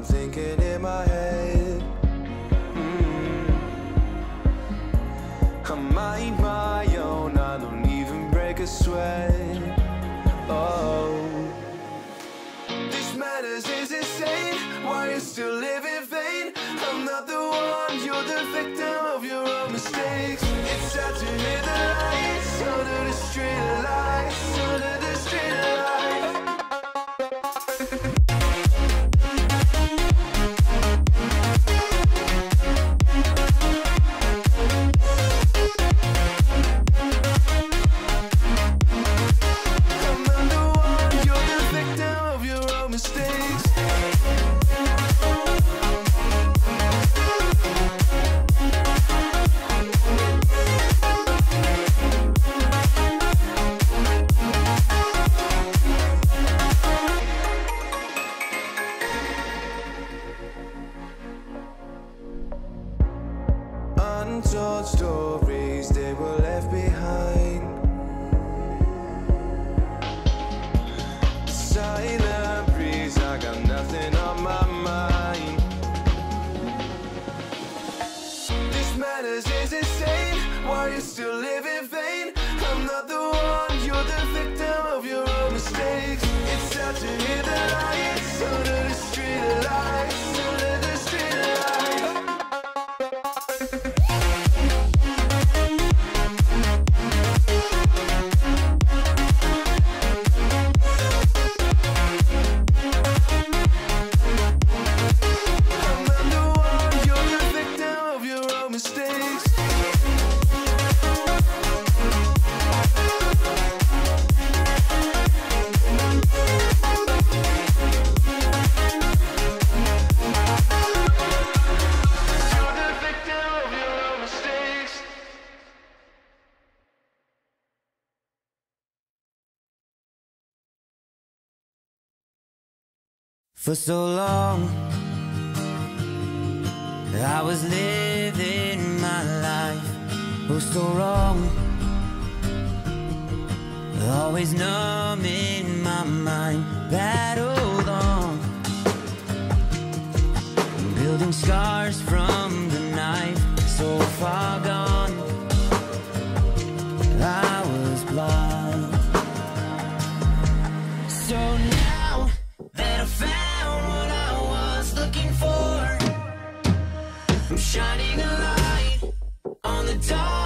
I'm thinking in my head. I mind my own, I don't even break a sweat. Oh, this madness is insane. Why you still live in vain? I'm not the one, you're the victim of your own mistakes. It's sad to hear the lights under the street lights, under the street lights. Untold stories, they were left behind. Silent breeze, I got nothing on my mind. This madness is insane. Why you still live in vain? I'm not the one, you're the victim of your own mistakes. It's sad to hear the lights under the street lights, under the street lights. For so long, I was living my life, oh so wrong, always numb in my mind, battled on, building scars from the knife, so far gone, I was blind. So now that I found what I was looking for, I'm shining a light on the dark.